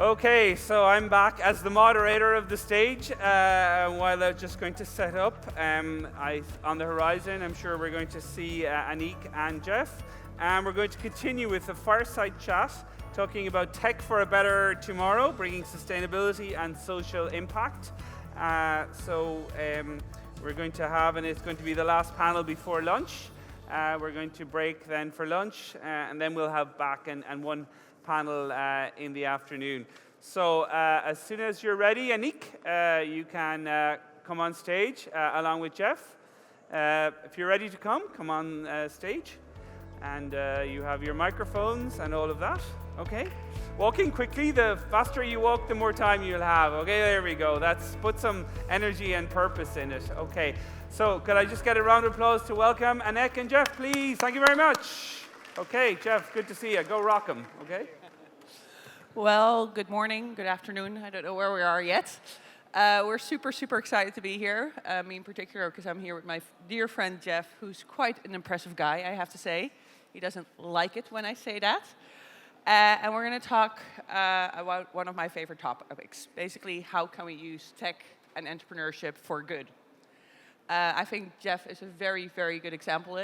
Okay, so I'm back as the moderator of the stage. While I'm just going to set up, on the horizon, I'm sure we're going to see Annick and Jeff. And we're going to continue with the fireside chat, talking about tech for a better tomorrow, bringing sustainability and social impact. We're going to have, and it's going to be the last panel before lunch. We're going to break then for lunch, and then we'll have back and one panel in the afternoon. So as soon as you're ready, Annick, you can come on stage along with Jeff. If you're ready to come on stage. And you have your microphones and all of that. Okay. Walking quickly, the faster you walk, the more time you'll have. Okay, there we go. That's put some energy and purpose in it. Okay. So could I just get a round of applause to welcome Annick and Jeff, please? Thank you very much. Okay, Jeff, good to see you. Go rock 'em, okay? Well, good morning, good afternoon. I don't know where we are yet. We're super excited to be here. Me in particular, because I'm here with my dear friend Jeff, who's quite an impressive guy, I have to say. He doesn't like it when I say that. And we're going to talk about one of my favorite topics. Basically, how can we use tech and entrepreneurship for good? I think Jeff is a very good example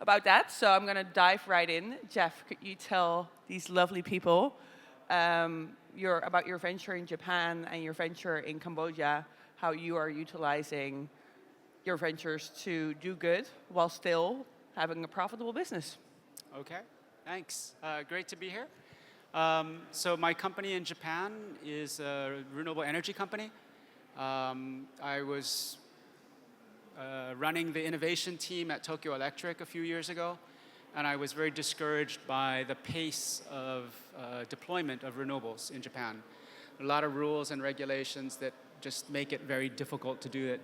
about that. So I'm going to dive right in. Jeff, could you tell these lovely people about your venture in Japan and your venture in Cambodia, how you are utilizing your ventures to do good while still having a profitable business? Okay, thanks. Great to be here. So my company in Japan is a renewable energy company. I was running the innovation team at Tokyo Electric a few years ago, and I was very discouraged by the pace of deployment of renewables in Japan. A lot of rules and regulations that just make it very difficult to do it.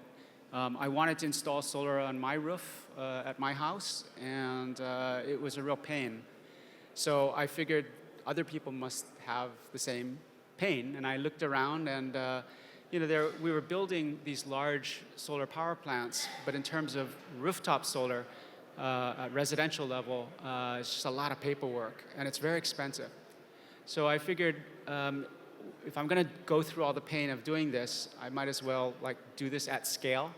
I wanted to install solar on my roof at my house, and it was a real pain. So I figured other people must have the same pain, and I looked around and we were building these large solar power plants, but in terms of rooftop solar at residential level, it's just a lot of paperwork, and it's very expensive. So I figured if I'm going to go through all the pain of doing this, I might as well do this at scale.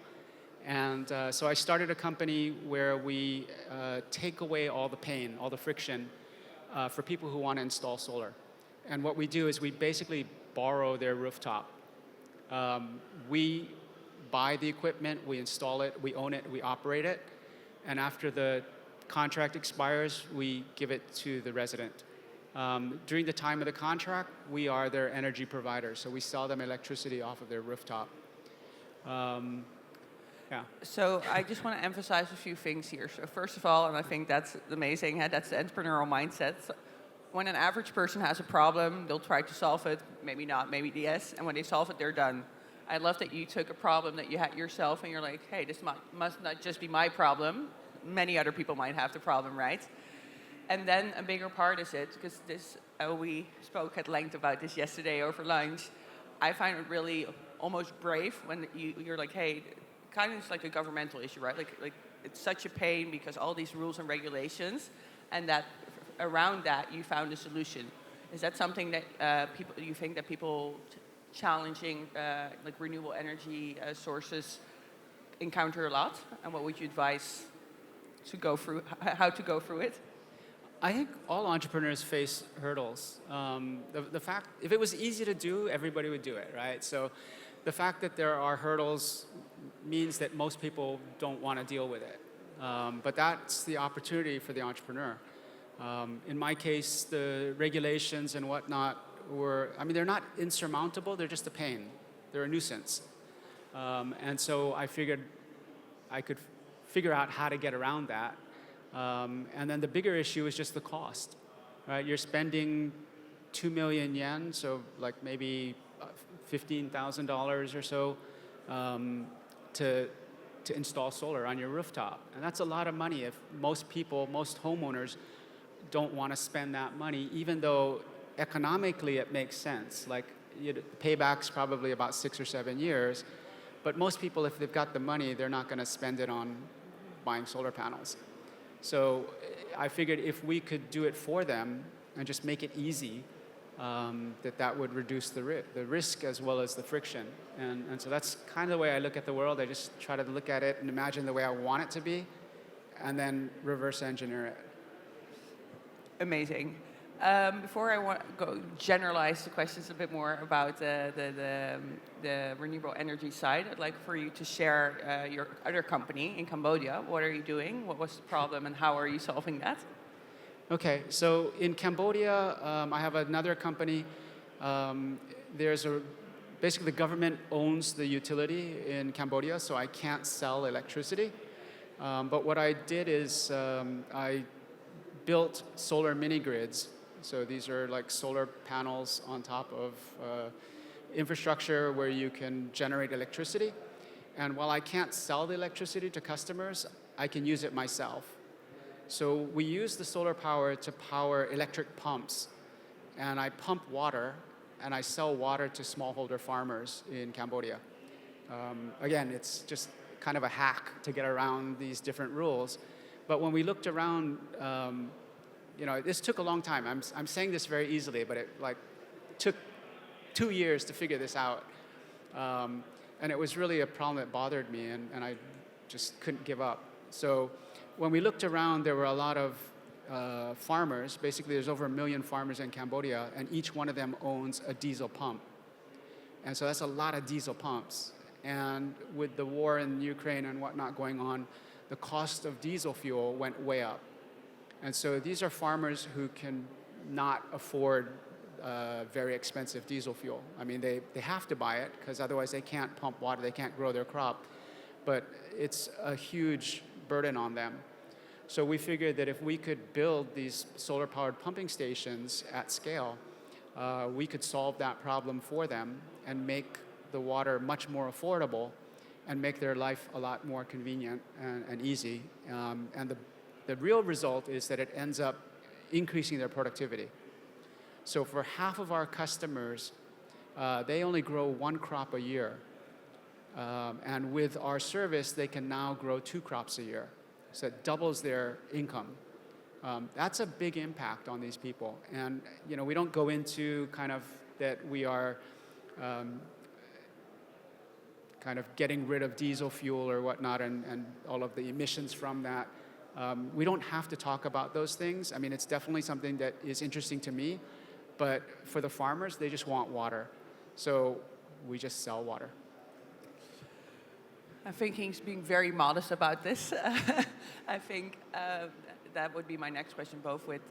And so I started a company where we take away all the pain, all the friction for people who want to install solar. And what we do is we basically borrow their rooftop. We buy the equipment, we install it, we own it, we operate it, and after the contract expires, we give it to the resident. During the time of the contract, we are their energy provider, so we sell them electricity off of their rooftop. Yeah. So I just want to emphasize a few things here. So first of all, and I think that's amazing, that's the entrepreneurial mindset. So when an average person has a problem, they'll try to solve it, maybe not, maybe yes, and when they solve it, they're done. I love that you took a problem that you had yourself and you're like, hey, this must not just be my problem. Many other people might have the problem, right? And then a bigger part is it, because we spoke at length about this yesterday over lunch. I find it really almost brave when you're like, hey, kind of like a governmental issue, right? Like it's such a pain because all these rules and regulations, and that around that you found a solution. Is that something that you think that people challenging like renewable energy sources encounter a lot? And what would you advise to go through, how to go through it? I think all entrepreneurs face hurdles. The fact, if it was easy to do, everybody would do it, right? So the fact that there are hurdles means that most people don't want to deal with it. But that's the opportunity for the entrepreneur. In my case, the regulations and whatnot they're not insurmountable, they're just a pain. They're a nuisance. And so I figured I could figure out how to get around that. And then the bigger issue is just the cost, right? You're spending 2 million yen, so like maybe $15,000 or so to install solar on your rooftop. And that's a lot of money if most homeowners don't want to spend that money, even though economically it makes sense. Like payback's probably about 6 or 7 years, but most people, if they've got the money, they're not going to spend it on buying solar panels. So I figured if we could do it for them and just make it easy, that would reduce the risk as well as the friction. And so that's kind of the way I look at the world. I just try to look at it and imagine the way I want it to be, and then reverse engineer it. Amazing. Before I want to go generalize the questions a bit more about the renewable energy side, I'd like for you to share your other company in Cambodia. What are you doing? What was the problem, and how are you solving that? Okay, so in Cambodia, I have another company. Basically, the government owns the utility in Cambodia, so I can't sell electricity. But what I did is I built solar mini grids. So these are like solar panels on top of infrastructure where you can generate electricity. And while I can't sell the electricity to customers, I can use it myself. So we use the solar power to power electric pumps. And I pump water, and I sell water to smallholder farmers in Cambodia. Again, it's just kind of a hack to get around these different rules. But when we looked around, this took a long time. I'm saying this very easily, but it took 2 years to figure this out. And it was really a problem that bothered me, and I just couldn't give up. So when we looked around, there were a lot of farmers. Basically, there's over 1 million farmers in Cambodia, and each one of them owns a diesel pump. And so that's a lot of diesel pumps. And with the war in Ukraine and whatnot going on, the cost of diesel fuel went way up. And so these are farmers who can not afford very expensive diesel fuel. I mean, they have to buy it because otherwise they can't pump water, they can't grow their crop. But it's a huge burden on them. So we figured that if we could build these solar-powered pumping stations at scale, we could solve that problem for them and make the water much more affordable and make their life a lot more convenient and easy. And the real result is that it ends up increasing their productivity. So for half of our customers, they only grow 1 crop a year. And with our service, they can now grow 2 crops a year. So it doubles their income. That's a big impact on these people. And we don't go into kind of that we are kind of getting rid of diesel fuel or whatnot and all of the emissions from that. We don't have to talk about those things. I mean, it's definitely something that is interesting to me. But for the farmers, they just want water. So we just sell water. I think he's being very modest about this. I think that would be my next question, both with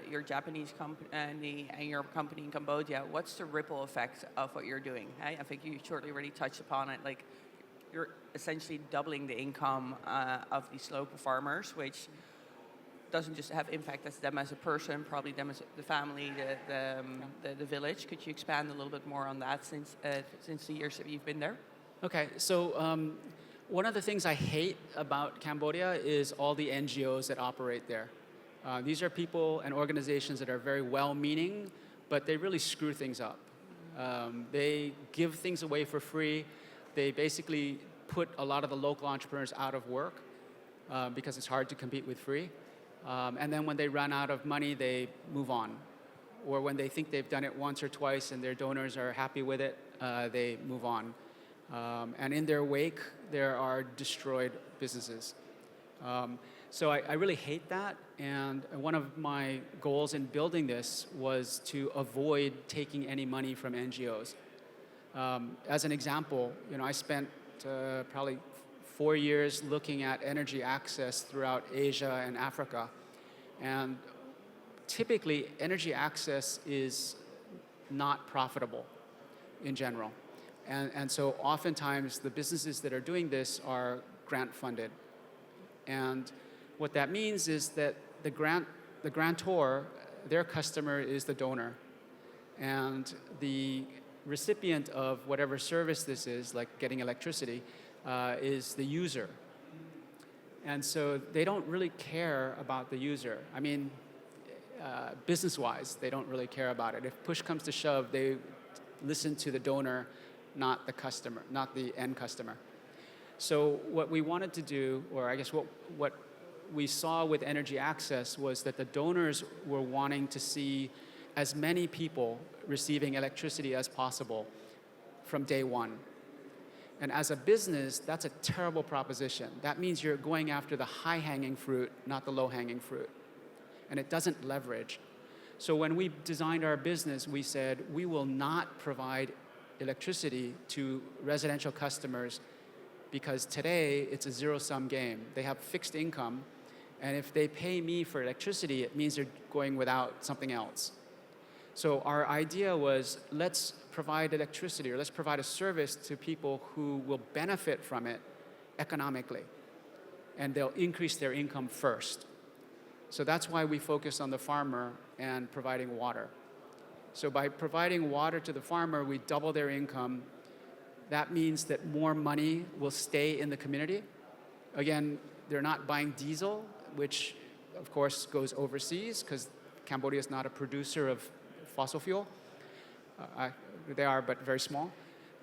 your Japanese company and your company in Cambodia. What's the ripple effect of what you're doing? I think you shortly already touched upon it. Like, you're essentially doubling the income of these local farmers, which doesn't just have impact as them as a person, probably them as the family, the village. Could you expand a little bit more on that since the years that you've been there? Okay, so one of the things I hate about Cambodia is all the NGOs that operate there. These are people and organizations that are very well-meaning, but they really screw things up. They give things away for free. They basically put a lot of the local entrepreneurs out of work because it's hard to compete with free. And then when they run out of money, they move on. Or when they think they've done it once or twice and their donors are happy with it, they move on. And in their wake, there are destroyed businesses. So I really hate that. And one of my goals in building this was to avoid taking any money from NGOs. As an example, I spent probably 4 years looking at energy access throughout Asia and Africa. And typically, energy access is not profitable in general. And so oftentimes, the businesses that are doing this are grant funded. And what that means is that the grantor, their customer is the donor. And the recipient of whatever service this is, like getting electricity, is the user. And so they don't really care about the user. I mean, business-wise, they don't really care about it. If push comes to shove, they listen to the donor, not the customer, not the end customer. So what we wanted to do, or I guess what we saw with energy access was that the donors were wanting to see as many people receiving electricity as possible from day one. And as a business, that's a terrible proposition. That means you're going after the high-hanging fruit, not the low-hanging fruit. And it doesn't leverage. So when we designed our business, we said we will not provide electricity to residential customers because today it's a zero-sum game. They have fixed income, and if they pay me for electricity, it means they're going without something else. So our idea was, let's provide electricity, or let's provide a service to people who will benefit from it economically, and they'll increase their income first. So that's why we focus on the farmer and providing water. So by providing water to the farmer, we double their income. That means that more money will stay in the community. Again, they're not buying diesel, which of course goes overseas because Cambodia is not a producer of fossil fuel. They are, but very small.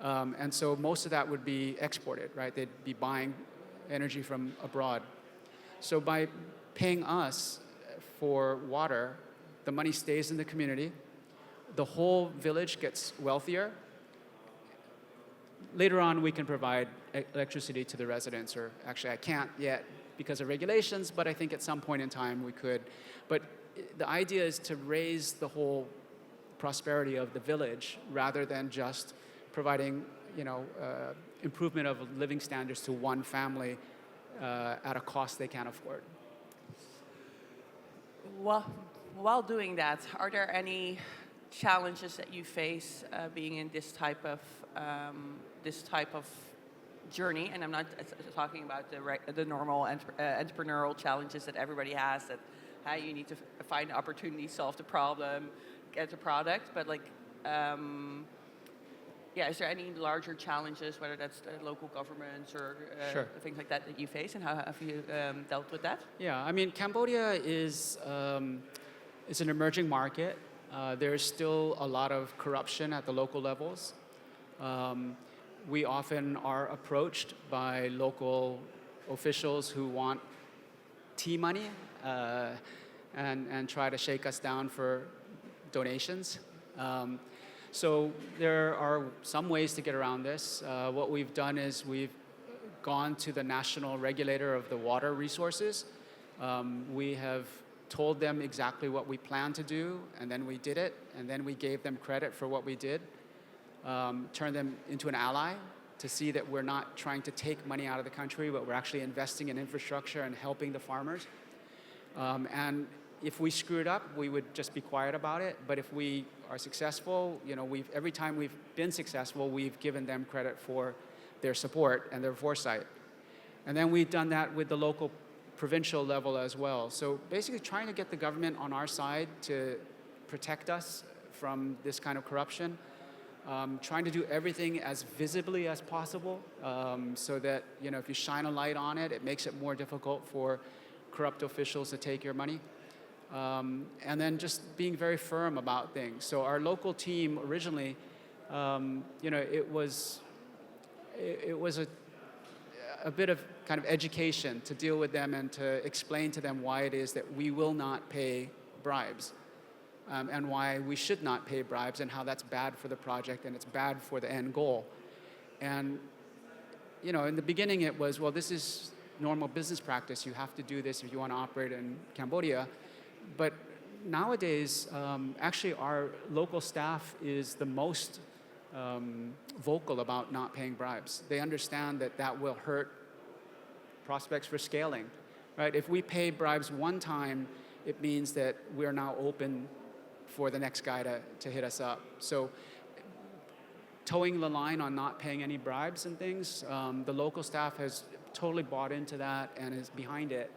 And so most of that would be exported, right? They'd be buying energy from abroad. So by paying us for water, the money stays in the community. The whole village gets wealthier. Later on, we can provide electricity to the residents, or actually I can't yet because of regulations, but I think at some point in time we could. But the idea is to raise the whole prosperity of the village rather than just providing, improvement of living standards to one family at a cost they can't afford. While doing that, are there any challenges that you face being in this type of journey? And I'm not talking about the normal entrepreneurial challenges that everybody has, that how you need to find an opportunity, solve the problem, get the product, but is there any larger challenges, whether that's local governments or Sure. things like that you face, and how have you dealt with that? Yeah, I mean, Cambodia is an emerging market. There's still a lot of corruption at the local levels. We often are approached by local officials who want tea money and try to shake us down for donations. So there are some ways to get around this. What we've done is we've gone to the national regulator of the water resources. We have told them exactly what we plan to do, and then we did it, and then we gave them credit for what we did, turned them into an ally to see that we're not trying to take money out of the country, but we're actually investing in infrastructure and helping the farmers. And if we screw it up, we would just be quiet about it. But if we are successful, every time we've been successful, we've given them credit for their support and their foresight. And then we've done that with the local provincial level as well. So basically trying to get the government on our side to protect us from this kind of corruption, trying to do everything as visibly as possible so that, if you shine a light on it, it makes it more difficult for corrupt officials to take your money. And then just being very firm about things. So our local team originally, it was a bit of kind of education to deal with them and to explain to them why it is that we will not pay bribes and why we should not pay bribes and how that's bad for the project and it's bad for the end goal. And, in the beginning it was, well, this is normal business practice. You have to do this if you want to operate in Cambodia. But nowadays, actually our local staff is the most vocal about not paying bribes. They understand that that will hurt prospects for scaling, right? If we pay bribes one time, it means that we're now open for the next guy to hit us up. So towing the line on not paying any bribes and things, the local staff has totally bought into that and is behind it.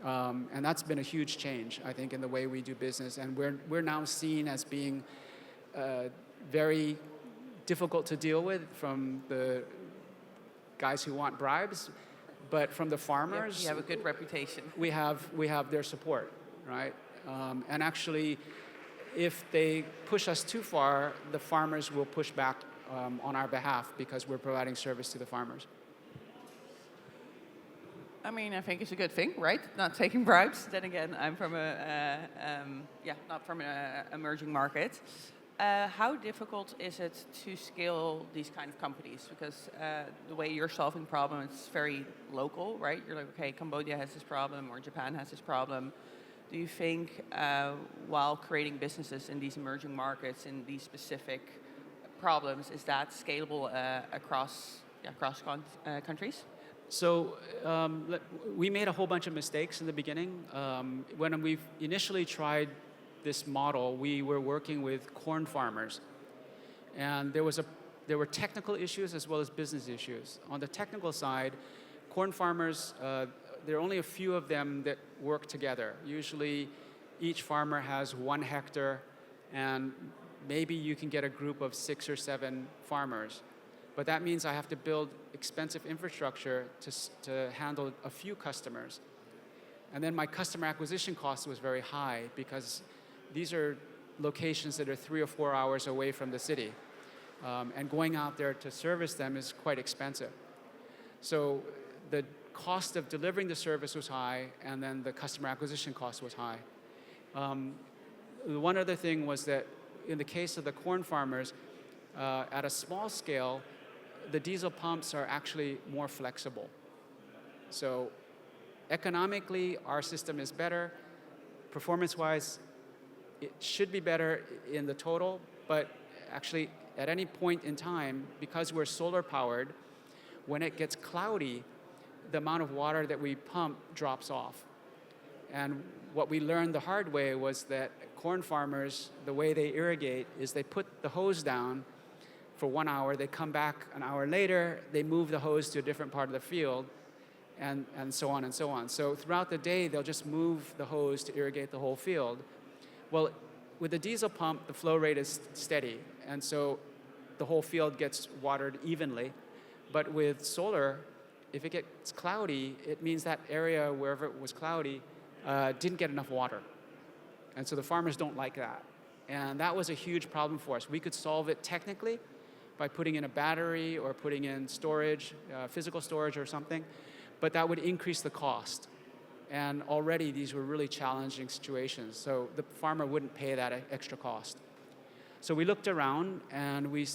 And that's been a huge change, I think, in the way we do business. And we're now seen as being very difficult to deal with from the guys who want bribes, but from the farmers, you have a good reputation. We have their support, right? And actually, if they push us too far, the farmers will push back on our behalf because we're providing service to the farmers. I mean, I think it's a good thing, right? Not taking bribes. Then again, I'm from not from an emerging market. How difficult is it to scale these kind of companies? Because the way you're solving problems, it's very local, right? You're like, okay, Cambodia has this problem or Japan has this problem. Do you think while creating businesses in these emerging markets, in these specific problems, is that scalable across countries? So we made a whole bunch of mistakes in the beginning. When we initially tried this model, we were working with corn farmers. And there were technical issues as well as business issues. On the technical side, corn farmers, there are only a few of them that work together. Usually each farmer has 1 hectare, and maybe you can get a group of 6 or 7 farmers. But that means I have to build expensive infrastructure to handle a few customers. And then my customer acquisition cost was very high because these are locations that are 3 or 4 hours away from the city. And going out there to service them is quite expensive. So the cost of delivering the service was high, and then the customer acquisition cost was high. One other thing was that in the case of the corn farmers, at a small scale, the diesel pumps are actually more flexible. So economically, our system is better. Performance-wise, it should be better in the total, but actually at any point in time, because we're solar powered, when it gets cloudy, the amount of water that we pump drops off. And what we learned the hard way was that corn farmers, the way they irrigate is they put the hose down for 1 hour, they come back an hour later, they move the hose to a different part of the field, and so on and so on. So throughout the day, they'll just move the hose to irrigate the whole field. Well, with the diesel pump, the flow rate is steady, and so the whole field gets watered evenly. But with solar, if it gets cloudy, it means that area, wherever it was cloudy, didn't get enough water. And so the farmers don't like that. And that was a huge problem for us. We could solve it technically by putting in a battery or putting in storage, physical storage or something, but that would increase the cost. And already these were really challenging situations, so the farmer wouldn't pay that extra cost. So we looked around and we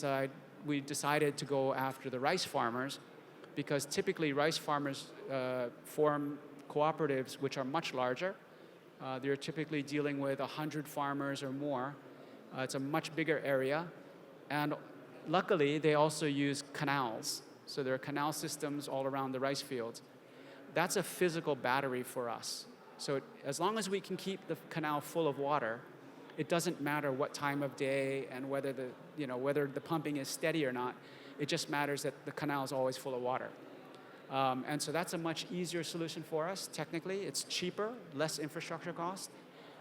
decided to go after the rice farmers, because typically rice farmers form cooperatives which are much larger. They're typically dealing with 100 farmers or more. It's a much bigger area. And luckily, they also use canals. So there are canal systems all around the rice fields. That's a physical battery for us. So as long as we can keep the canal full of water, it doesn't matter what time of day and whether the pumping is steady or not. It just matters that the canal is always full of water. And so that's a much easier solution for us. Technically, it's cheaper, less infrastructure cost,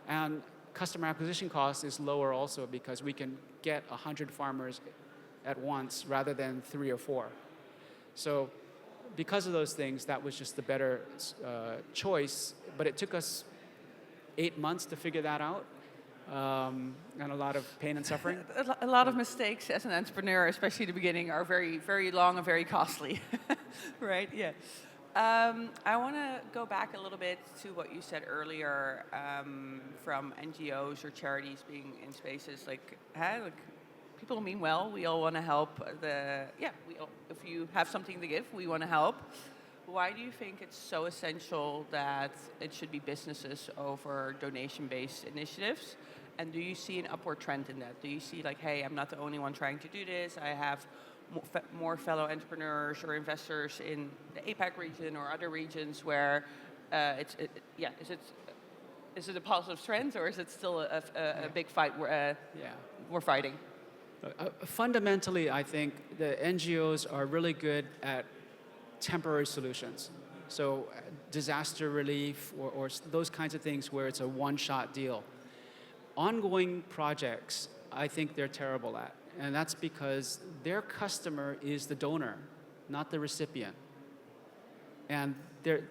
and customer acquisition cost is lower also because we can get 100 farmers at once rather than 3 or 4. So because of those things, that was just the better choice. But it took us 8 months to figure that out. And a lot of pain and suffering. A lot of mistakes as an entrepreneur, especially at the beginning, are very, very long and very costly. Right? Yeah. I want to go back a little bit to what you said earlier from NGOs or charities being in spaces like people mean well. We all want to help. If you have something to give, we want to help. Why do you think it's so essential that it should be businesses over donation-based initiatives? And do you see an upward trend in that? Do you see like, hey, I'm not the only one trying to do this. I have more fellow entrepreneurs or investors in the APAC region or other regions where is it a positive trend, or is it still a big fight we're fighting? Fundamentally, I think the NGOs are really good at temporary solutions. So disaster relief or those kinds of things where it's a one-shot deal. Ongoing projects, I think they're terrible at. And that's because their customer is the donor, not the recipient. And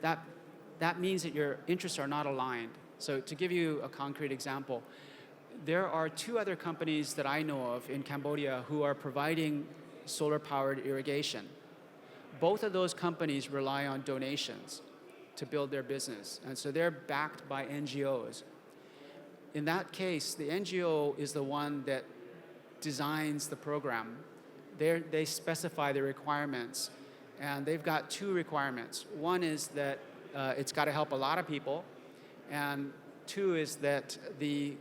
that means that your interests are not aligned. So to give you a concrete example, there are 2 other companies that I know of in Cambodia who are providing solar-powered irrigation. Both of those companies rely on donations. to build their business. And so they're backed by NGOs. In that case, the NGO is the one that designs the program. They specify the requirements, and they've got two requirements. One is that it's got to help a lot of people, and two is that the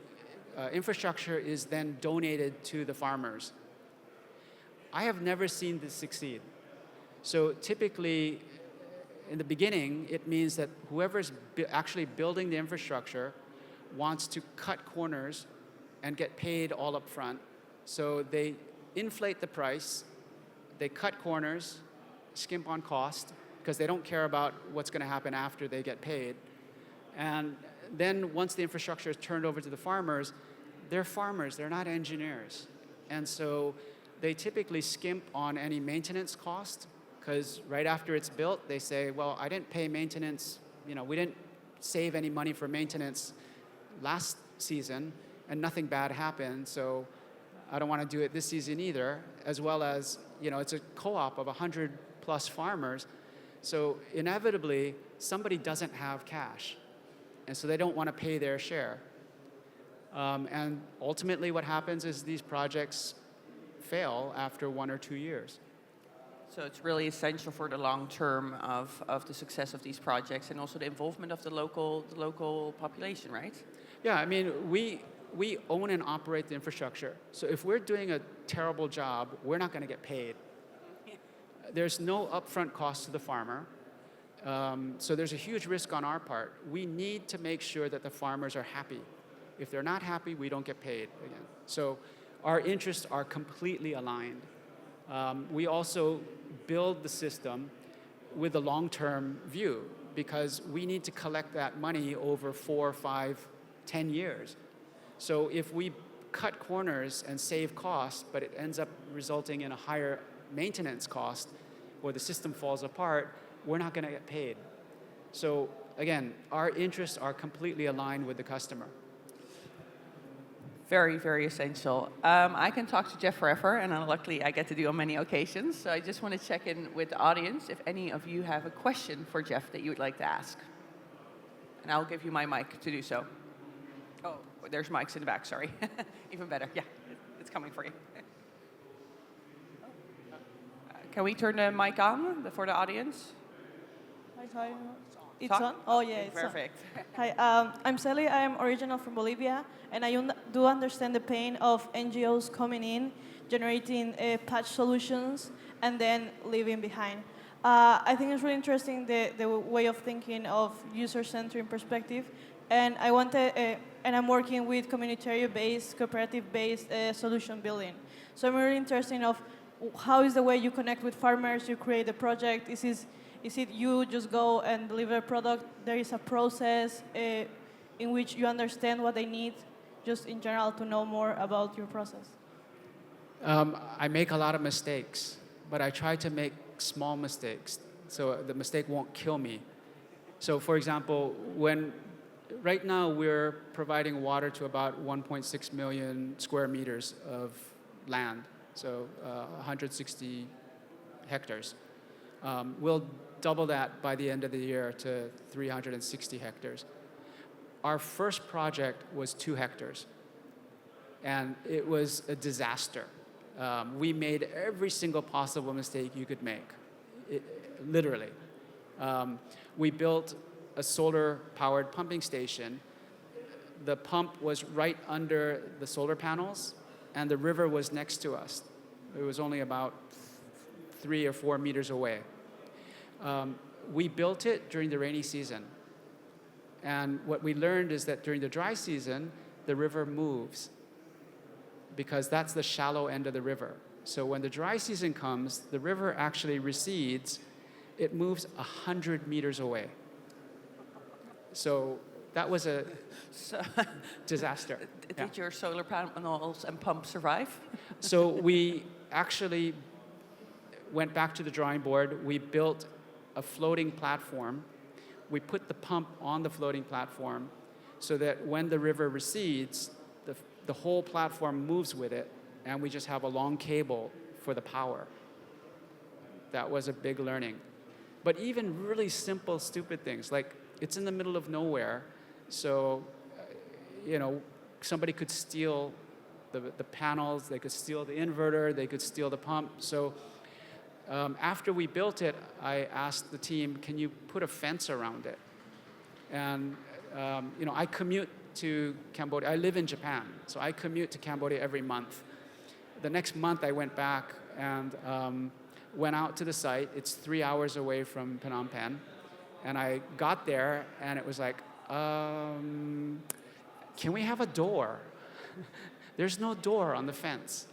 infrastructure is then donated to the farmers. I have never seen this succeed. So typically, in the beginning, it means that whoever's actually building the infrastructure wants to cut corners and get paid all up front. So they inflate the price, they cut corners, skimp on cost, because they don't care about what's going to happen after they get paid. And then once the infrastructure is turned over to the farmers, they're farmers, they're not engineers. And so they typically skimp on any maintenance cost, because right after it's built, they say, well, I didn't pay maintenance, we didn't save any money for maintenance last season, and nothing bad happened, so I don't want to do it this season either, as well as, it's a co-op of 100 plus farmers, so inevitably, somebody doesn't have cash, and so they don't want to pay their share. And ultimately what happens is these projects fail after 1 or 2 years. So it's really essential for the long term of the success of these projects and also the involvement of the local population, right? Yeah, I mean, we own and operate the infrastructure. So if we're doing a terrible job, we're not going to get paid. There's no upfront cost to the farmer. So there's a huge risk on our part. We need to make sure that the farmers are happy. If they're not happy, we don't get paid again. So our interests are completely aligned. We also build the system with a long-term view because we need to collect that money over 4, 5, 10 years. So if we cut corners and save costs, but it ends up resulting in a higher maintenance cost or the system falls apart, we're not going to get paid. So again, our interests are completely aligned with the customer. Very, very essential. I can talk to Jeff forever, and luckily I get to do on many occasions. So I just want to check in with the audience if any of you have a question for Jeff that you would like to ask. And I'll give you my mic to do so. Oh, there's mics in the back, sorry. Even better, yeah, it's coming for you. Can we turn the mic on for the audience? Hi. It's Talk? on? Oh, yeah, it's Perfect. on. Hi, I'm Sally. I'm original from Bolivia, and I do understand the pain of NGOs coming in, generating patch solutions, and then leaving behind. I think it's really interesting the way of thinking of user-centered perspective, and and I'm working with community-based, cooperative-based solution building. So I'm really interested of how is the way you connect with farmers, you create the project. Is it you just go and deliver a product? There is a process in which you understand what they need, just in general, to know more about your process? I make a lot of mistakes, but I try to make small mistakes so the mistake won't kill me. So for example, right now we're providing water to about 1.6 million square meters of land, so 160 hectares. We'll double that by the end of the year to 360 hectares. Our first project was 2 hectares, and it was a disaster. We made every single possible mistake you could make, literally. We built a solar-powered pumping station. The pump was right under the solar panels, and the river was next to us. It was only about 3 or 4 meters away. We built it during the rainy season. And what we learned is that during the dry season, the river moves because that's the shallow end of the river. So when the dry season comes, the river actually recedes. It moves 100 meters away. So that was a disaster. Did your solar panels and pump survive? So we actually went back to the drawing board. We built a floating platform. We put the pump on the floating platform so that when the river recedes, the whole platform moves with it, and we just have a long cable for the power. That was a big learning. But even really simple, stupid things, like it's in the middle of nowhere, so somebody could steal the panels, they could steal the inverter, they could steal the pump. So after we built it, I asked the team, can you put a fence around it? And I commute to Cambodia. I live in Japan, so I commute to Cambodia every month. The next month I went back and went out to the site. It's 3 hours away from Phnom Penh. And I got there and it was like, can we have a door? There's no door on the fence.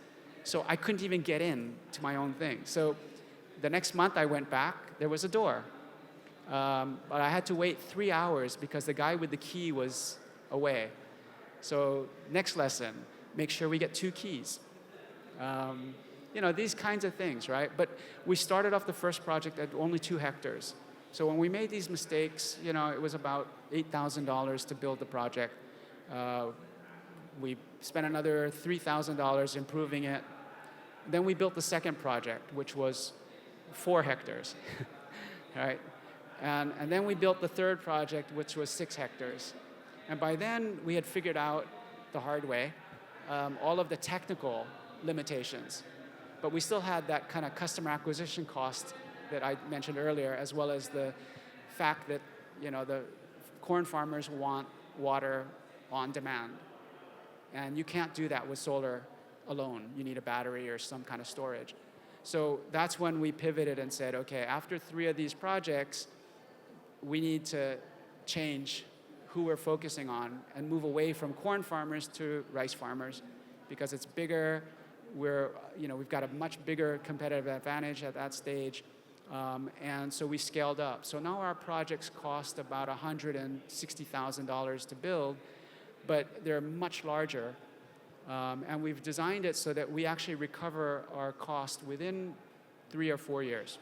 So I couldn't even get in to my own thing. So the next month I went back, there was a door. But I had to wait 3 hours because the guy with the key was away. So next lesson, make sure we get 2 keys. These kinds of things, right? But we started off the first project at only 2 hectares. So when we made these mistakes, it was about $8,000 to build the project. We spent another $3,000 improving it. Then we built the second project, which was 4 hectares, right? And then we built the third project, which was 6 hectares. And by then, we had figured out the hard way all of the technical limitations. But we still had that kind of customer acquisition cost that I mentioned earlier, as well as the fact that the corn farmers want water on demand. And you can't do that with solar alone. You need a battery or some kind of storage. So that's when we pivoted and said, okay, after 3 of these projects, we need to change who we're focusing on and move away from corn farmers to rice farmers because it's bigger. We've got a much bigger competitive advantage at that stage. And so we scaled up. So now our projects cost about $160,000 to build, but they're much larger. And we've designed it so that we actually recover our cost within 3 or 4 years.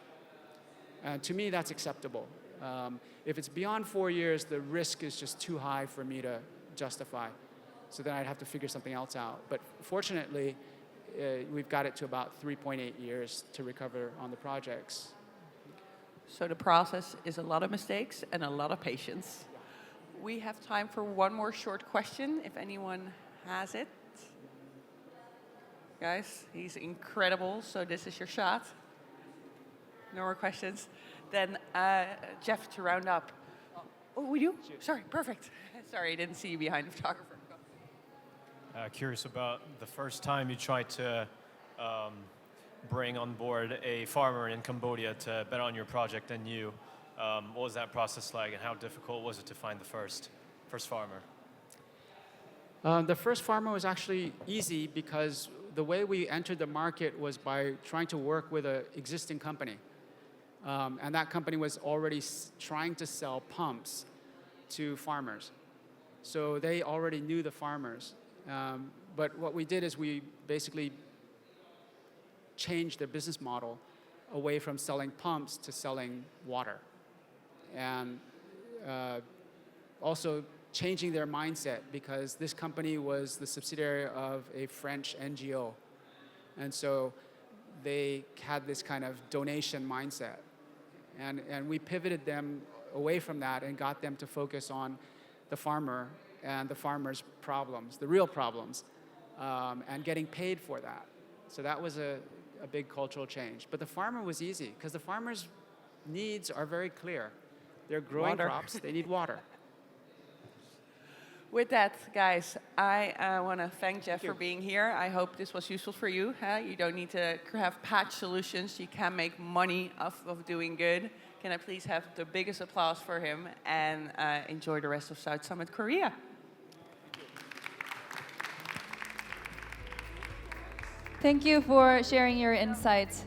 To me, that's acceptable. If it's beyond 4 years, the risk is just too high for me to justify. So then I'd have to figure something else out. But fortunately, we've got it to about 3.8 years to recover on the projects. So the process is a lot of mistakes and a lot of patience. We have time for one more short question, if anyone has it. Guys, he's incredible, so this is your shot. No more questions. Then, Jeff, to round up. Oh, we do? Sorry, perfect. Sorry, I didn't see you behind the photographer. Curious about the first time you tried to bring on board a farmer in Cambodia to bet on your project and you. What was that process like, and how difficult was it to find the first farmer? The first farmer was actually easy because the way we entered the market was by trying to work with an existing company. And that company was already trying to sell pumps to farmers. So they already knew the farmers. But what we did is we basically changed their business model away from selling pumps to selling water. And also changing their mindset because this company was the subsidiary of a French NGO. And so they had this kind of donation mindset. And we pivoted them away from that and got them to focus on the farmer and the farmer's problems, the real problems, and getting paid for that. So that was a big cultural change. But the farmer was easy because the farmer's needs are very clear. They're growing crops, they need water. With that, guys, I want to thank Jeff for being here. I hope this was useful for you. You don't need to have patch solutions. You can make money off of doing good. Can I please have the biggest applause for him and enjoy the rest of South Summit Korea. Thank you for sharing your insights.